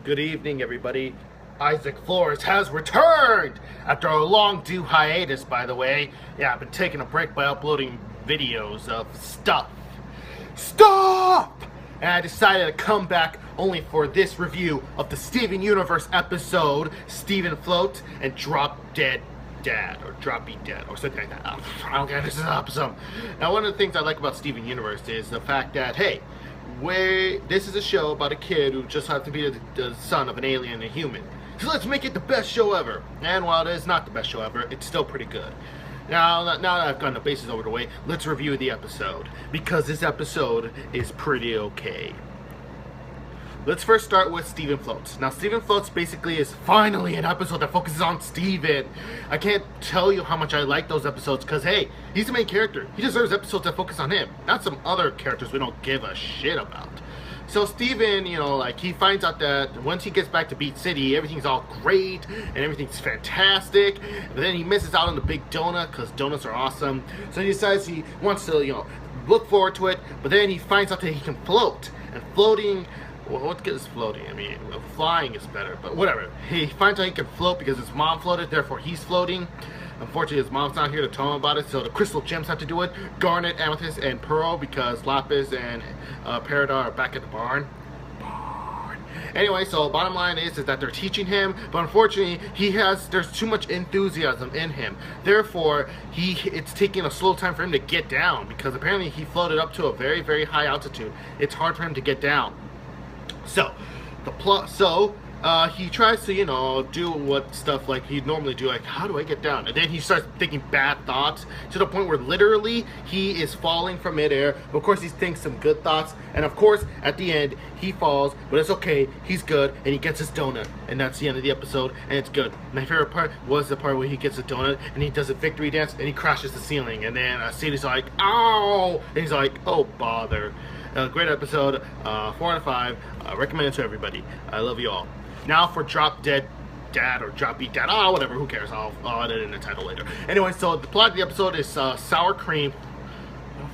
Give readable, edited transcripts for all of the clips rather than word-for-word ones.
Good evening, everybody. Isaac Flores has returned after a long due hiatus, by the way. Yeah, I've been taking a break by uploading videos of stuff. And I decided to come back only for this review of the Steven Universe episode, Steven Float and Drop Dead Dad, or Droppy Dead, or something like that. I don't care, this is awesome. Now, one of the things I like about Steven Universe is the fact that, hey, this is a show about a kid who just happens to be the son of an alien and a human. So let's make it the best show ever. And while it is not the best show ever, it's still pretty good. Now that I've gotten the bases over the way, let's review the episode, because this episode is pretty okay. Let's first start with Steven Floats. Now, Steven Floats basically is finally an episode that focuses on Steven. I can't tell you how much I like those episodes, because, hey, he's the main character. He deserves episodes that focus on him, not some other characters we don't give a shit about. So Steven, you know, like, he finds out that once he gets back to Beat City, everything's all great, and everything's fantastic, but then he misses out on the big donut, because donuts are awesome. So he decides he wants to, you know, look forward to it, but then he finds out that he can float, and floating... Well, what good is floating? I mean, flying is better, but whatever. He finds out he can float because his mom floated, therefore he's floating. Unfortunately, his mom's not here to tell him about it, so the crystal gems have to do it. Garnet, Amethyst, and Pearl, because Lapis and Peridot are back at the barn. Anyway, so bottom line is that they're teaching him, but unfortunately, there's too much enthusiasm in him. Therefore, it's taking a slow time for him to get down, because apparently he floated up to a very, very high altitude. It's hard for him to get down. So, he tries to, you know, do what stuff like he'd normally do, like, how do I get down? And then he starts thinking bad thoughts to the point where literally he is falling from midair. Of course, he thinks some good thoughts, and of course, at the end, he falls, but it's okay, he's good, and he gets his donut. And that's the end of the episode, and it's good. My favorite part was the part where he gets a donut, and he does a victory dance, and he crashes the ceiling, and then Sadie's like, ow! And he's like, oh, bother. Great episode, 4 out of 5, recommend it to everybody. I love you all. Now for Drop Dead Dad, or Droppy Dad, whatever, who cares, I'll edit in the title later. Anyway, so the plot of the episode is Sour Cream.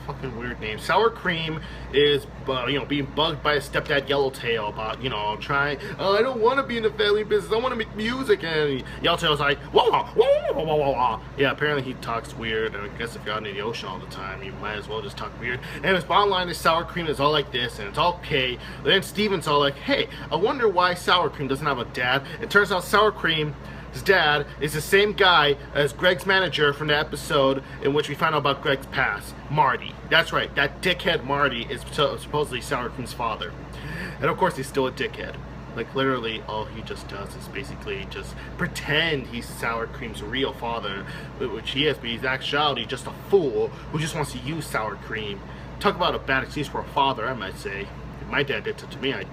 Fucking weird name. Sour Cream is, you know, being bugged by his stepdad Yellowtail about, you know, trying, I don't want to be in the family business, I want to make music, and Yellowtail's like, wah, wah, wah, wah, wah, wah. Yeah, apparently he talks weird, and I guess if you're out in the ocean all the time, you might as well just talk weird. And his bottom line is Sour Cream is all like this, and it's all okay. But then Steven's all like, hey, I wonder why Sour Cream doesn't have a dad. It turns out Sour Cream, his dad, is the same guy as Greg's manager from the episode in which we found out about Greg's past, Marty. That's right, that dickhead Marty is supposedly Sour Cream's father. And of course, he's still a dickhead. Like, literally, all he just does is basically just pretend he's Sour Cream's real father, which he is, but he's actually just a fool who just wants to use Sour Cream. Talk about a bad excuse for a father, I might say. If my dad did it to me, I'd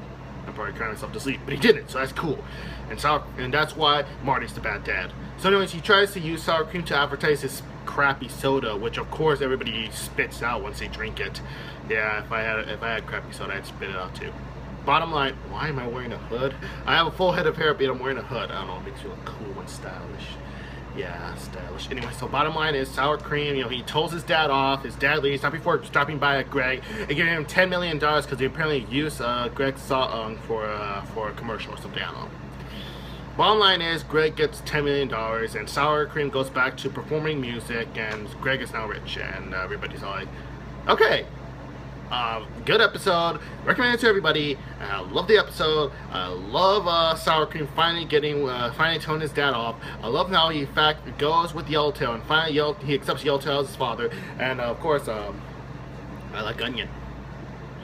probably cry myself to sleep, but he didn't, so that's cool. And that's why Marty's the bad dad. So anyways, he tries to use Sour Cream to advertise his crappy soda, which of course everybody spits out once they drink it. Yeah, if I had crappy soda, I'd spit it out too. Bottom line, why am I wearing a hood? I have a full head of hair, but I'm wearing a hood. I don't know, it makes me look cool and stylish. Yeah, stylish. Anyway, so bottom line is Sour Cream, you know, he tells his dad off. His dad leaves, not before dropping by at Greg and giving him $10 million because they apparently used Greg's song for a commercial or something, I don't know. Bottom line is Greg gets $10 million and Sour Cream goes back to performing music, and Greg is now rich, and everybody's all like, okay. Good episode, recommend it to everybody. I love the episode. I love Sour Cream finally telling his dad off. I love how he in fact goes with Yellowtail and finally he accepts Yellowtail as his father. And of course, I like Onion.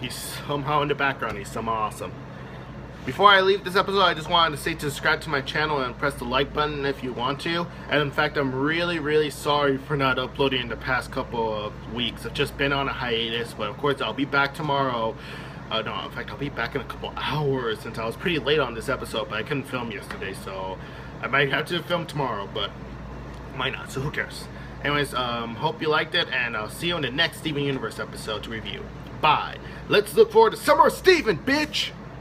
He's somehow in the background, he's somehow awesome. Before I leave this episode, I just wanted to say to subscribe to my channel and press the like button if you want to. And in fact, I'm really, really sorry for not uploading in the past couple of weeks. I've just been on a hiatus, but of course I'll be back tomorrow. No, in fact, I'll be back in a couple hours, since I was pretty late on this episode, but I couldn't film yesterday, so I might have to film tomorrow, but might not, so who cares. Anyways, hope you liked it, and I'll see you in the next Steven Universe episode to review. Bye. Let's look forward to Summer of Steven, bitch!